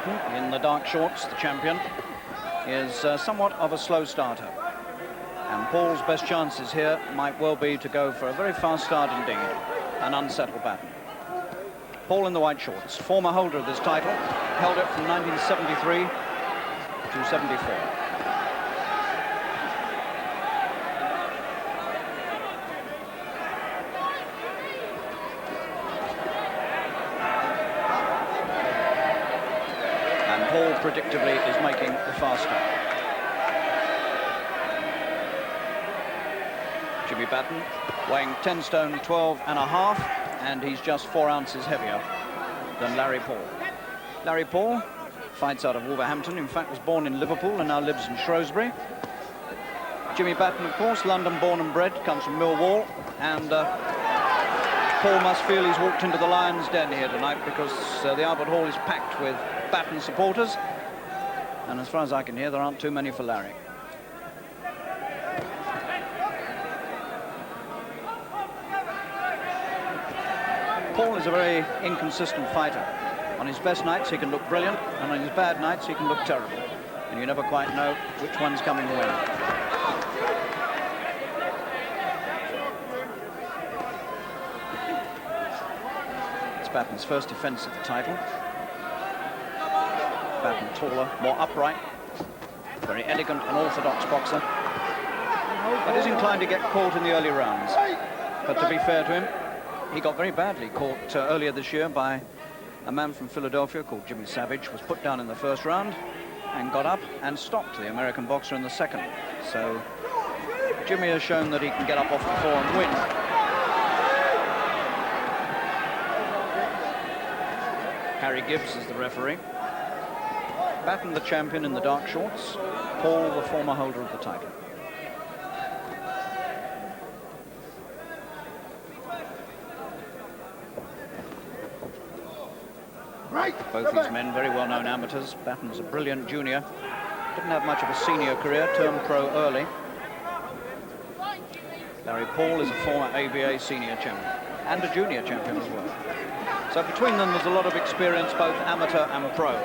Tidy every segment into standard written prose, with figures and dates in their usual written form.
Batten in the dark shorts, the champion, is somewhat of a slow starter. And Paul's best chances here might well be to go for a very fast start indeed, an unsettled Batten. Paul in the white shorts, former holder of this title, held it from 1973 to 74. And Paul predictably is making the fast start. Jimmy Batten weighing 10 stone 12 and a half, and he's just 4 ounces heavier than Larry Paul. Larry Paul fights out of Wolverhampton, in fact was born in Liverpool and now lives in Shrewsbury. Jimmy Batten, of course, London born and bred, comes from Millwall, and Paul must feel he's walked into the Lions' Den here tonight, because the Albert Hall is packed with Batten supporters, and as far as I can hear, there aren't too many for Larry. Paul is a very inconsistent fighter. On his best nights he can look brilliant, and on his bad nights he can look terrible, and you never quite know which one's coming when. It's Batten's first defence of the title. Batten taller, more upright, very elegant and orthodox boxer, but is inclined to get caught in the early rounds. But to be fair to him, he got very badly caught earlier this year by a man from Philadelphia called Jimmy Savage, was put down in the first round and got up and stopped the American boxer in the second. So Jimmy has shown that he can get up off the floor and win. Harry Gibbs is the referee. Batten the champion in the dark shorts, Paul the former holder of the title. Both these men very well-known amateurs. Batten's a brilliant junior. Didn't have much of a senior career, turned pro early. Larry Paul is a former ABA senior champion and a junior champion as well. So between them there's a lot of experience, both amateur and pro.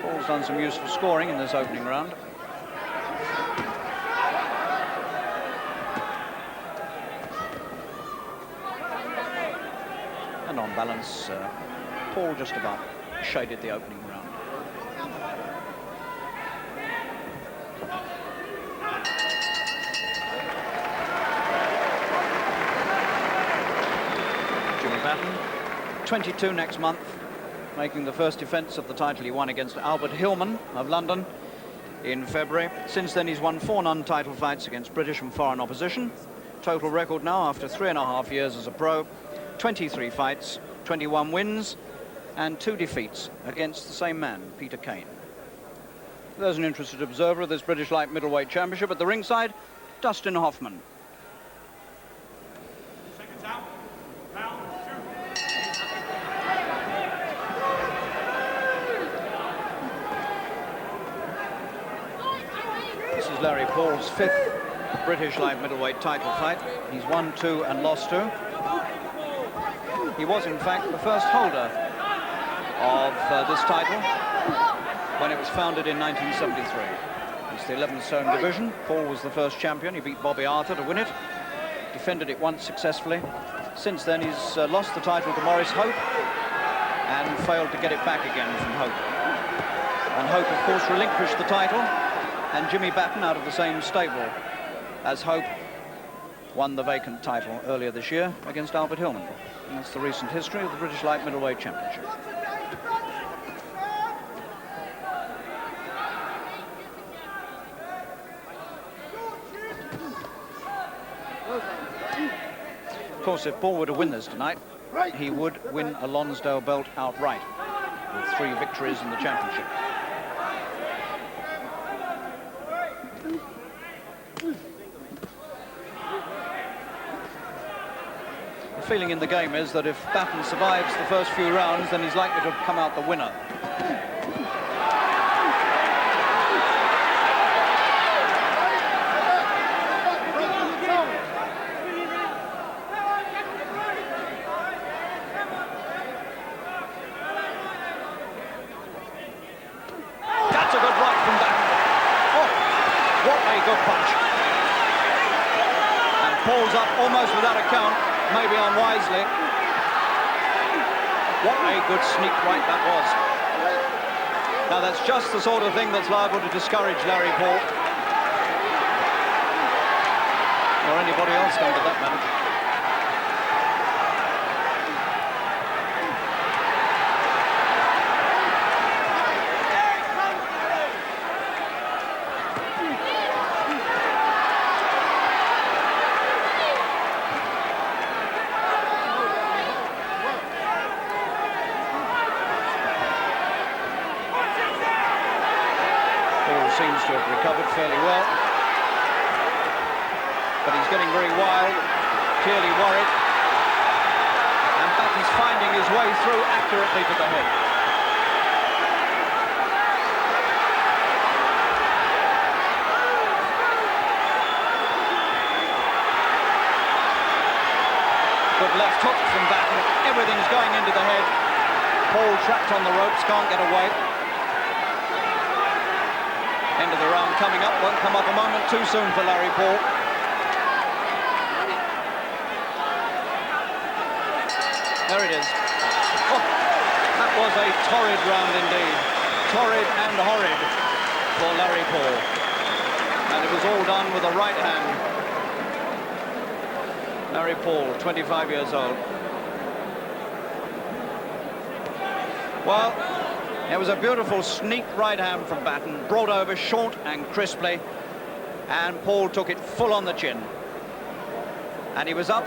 Paul's done some useful scoring in this opening round. And on balance, Paul just about shaded the opening round. Jimmy Batten, 22 next month, making the first defence of the title he won against Albert Hillman of London in February. Since then he's won 4 non-title fights against British and foreign opposition. Total record now after 3.5 years as a pro, 23 fights, 21 wins and 2 defeats against the same man, Peter Kane. There's an interested observer of this British Light Middleweight Championship at the ringside, Dustin Hoffman. Seconds out, round 2. This is Larry Paul's 5th British Light Middleweight title fight. He's won 2 and lost 2. He was, in fact, the first holder of this title when it was founded in 1973. It's the 11 stone division. Paul was the first champion. He beat Bobby Arthur to win it. Defended it once successfully. Since then, he's lost the title to Maurice Hope and failed to get it back again from Hope. And Hope, of course, relinquished the title, and Jimmy Batten, out of the same stable as Hope, won the vacant title earlier this year against Albert Hillman. And that's the recent history of the British Light Middleweight Championship. Of course, if Paul were to win this tonight, he would win a Lonsdale belt outright, with 3 victories in the championship. The feeling in the game is that if Batten survives the first few rounds, then he's likely to come out the winner. punch. And Paul's up almost without a count, maybe unwisely. What a good sneak right that was. Now that's just the sort of thing that's liable to discourage Larry Paul. Or anybody else going to that matter. Seems to have recovered fairly well, but he's getting very wild, clearly worried, and Batten's finding his way through accurately to the head. Good left hook from Batten, everything's going into the head. Paul trapped on the ropes, can't get away. End of the round coming up, won't come up a moment too soon for Larry Paul. There it is. Oh, that was a torrid round indeed. Torrid and horrid for Larry Paul. And it was all done with a right hand. Larry Paul, 25 years old. Well, it was a beautiful sneak right hand from Batten, brought over short and crisply, and Paul took it full on the chin. And he was up,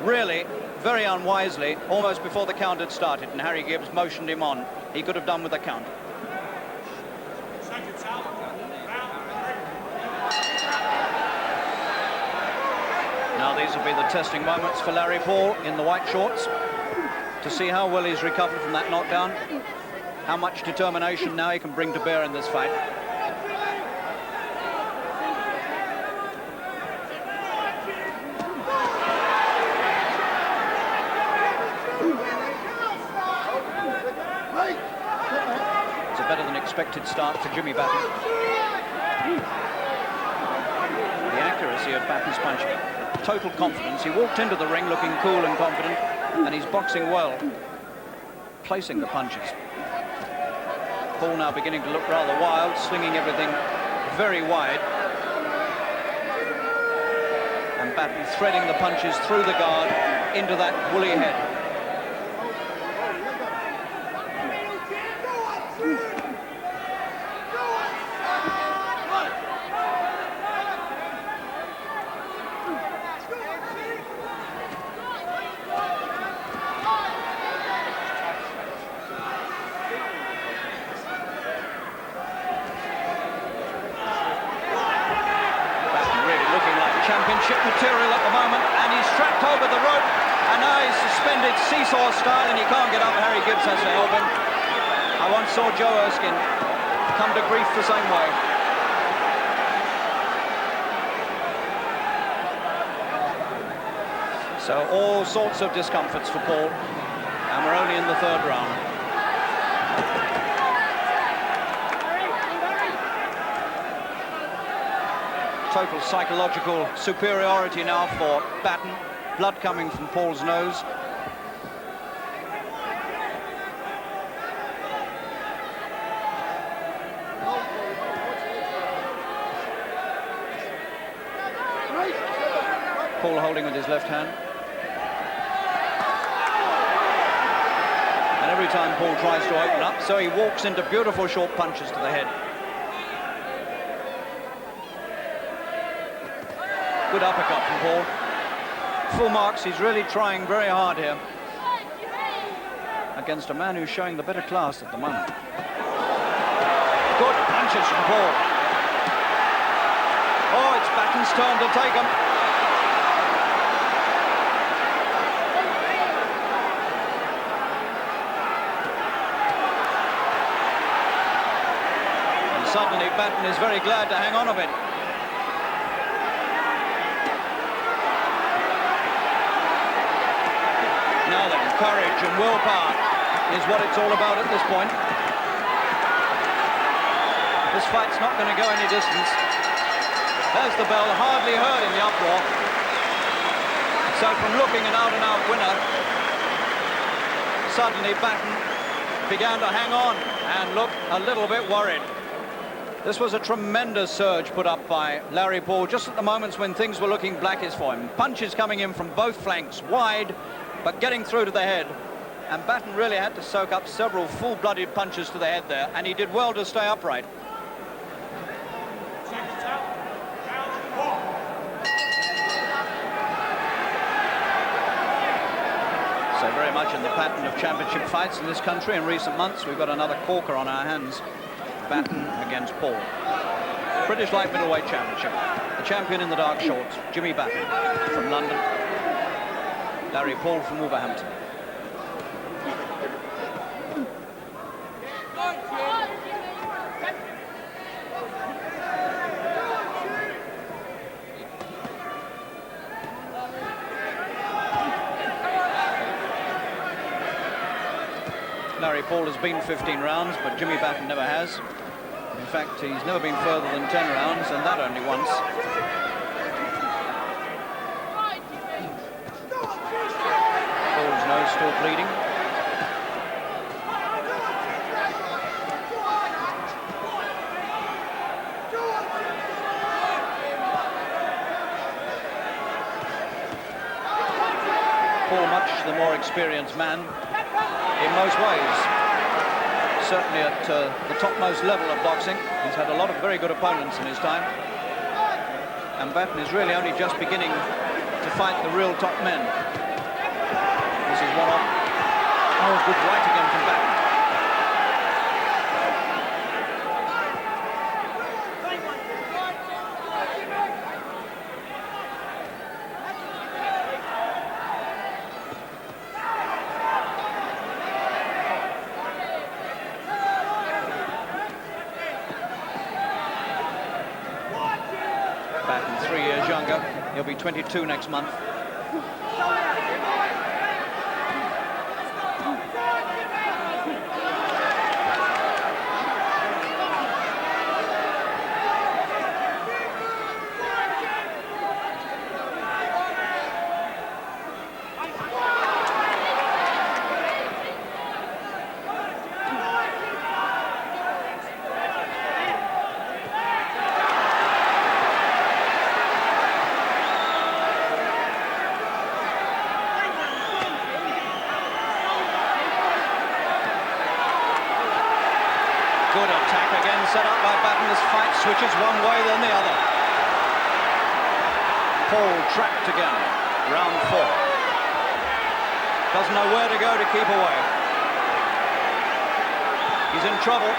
really, very unwisely, almost before the count had started, and Harry Gibbs motioned him on. He could have done with the count. Seconds out. Now these will be the testing moments for Larry Paul in the white shorts, to see how well he's recovered from that knockdown. How much determination now he can bring to bear in this fight. It's a better than expected start for Jimmy Batten. The accuracy of Batten's punching. Total confidence. He walked into the ring looking cool and confident, and he's boxing well, placing the punches. Paul now beginning to look rather wild, slinging everything very wide. And Batten threading the punches through the guard into that woolly head. Championship material at the moment, and he's strapped over the rope, and now he's suspended seesaw style, and he can't get up. Harry Gibbs has to help him. I once saw Joe Erskine come to grief the same way. So all sorts of discomforts for Paul, and we're only in the third round. Total psychological superiority now for Batten. Blood coming from Paul's nose. Paul holding with his left hand. And every time Paul tries to open up, so he walks into beautiful short punches to the head. Good uppercut from Paul. Full marks. He's really trying very hard here against a man who's showing the better class at the moment. Good punches from Paul. Oh, it's Batten's turn to take him. And suddenly Batten is very glad to hang on a bit. Now then, courage and willpower is what it's all about at this point. This fight's not going to go any distance. There's the bell, hardly heard in the uproar. So from looking an out-and-out winner, suddenly Batten began to hang on and look a little bit worried. This was a tremendous surge put up by Larry Paul just at the moments when things were looking blackest for him. Punches coming in from both flanks, wide, but getting through to the head. And Batten really had to soak up several full-blooded punches to the head there, and he did well to stay upright. Seconds out. Round 4. So very much in the pattern of championship fights in this country in recent months, we've got another corker on our hands. Batten against Paul. British Light Middleweight Championship. The champion in the dark shorts, Jimmy Batten from London. Larry Paul from Wolverhampton. Larry Paul has been 15 rounds, but Jimmy Batten never has. In fact, he's never been further than 10 rounds, and that only once. Paul's nose still bleeding. Paul, much the more experienced man in most ways. Certainly at the topmost level of boxing. He's had a lot of very good opponents in his time. And Batten is really only just beginning to fight the real top men. This is one of... Oh, good right again from Batten. Batten 3 years younger. He'll be 22 next month. Good attack again set up by Batten. This fight switches one way then the other. Paul trapped again. Round 4. Doesn't know where to go to keep away. He's in trouble.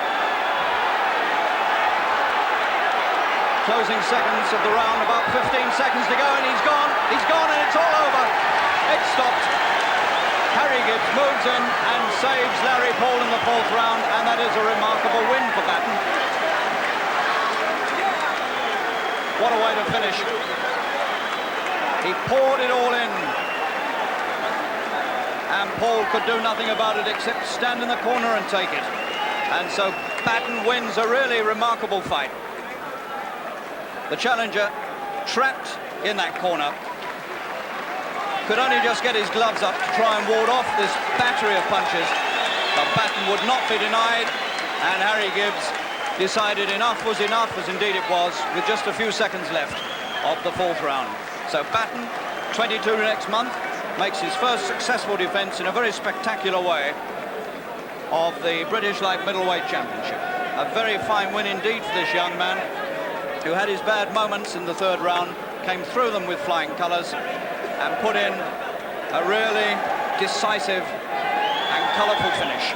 Closing seconds of the round, about 15 seconds to go, and he's gone. He's gone and it's all over. It's stopped. Harry Gibbs moves in and saves Larry Paul in the 4th round, and that is a remarkable win for Batten. What a way to finish. He poured it all in. And Paul could do nothing about it except stand in the corner and take it. And so Batten wins a really remarkable fight. The challenger, trapped in that corner, could only just get his gloves up to try and ward off this battery of punches. But Batten would not be denied, and Harry Gibbs decided enough was enough, as indeed it was, with just a few seconds left of the 4th round. So Batten, 22 next month, makes his first successful defence in a very spectacular way of the British Light Middleweight Championship. A very fine win indeed for this young man, who had his bad moments in the 3rd round, came through them with flying colours, and put in a really decisive and colourful finish.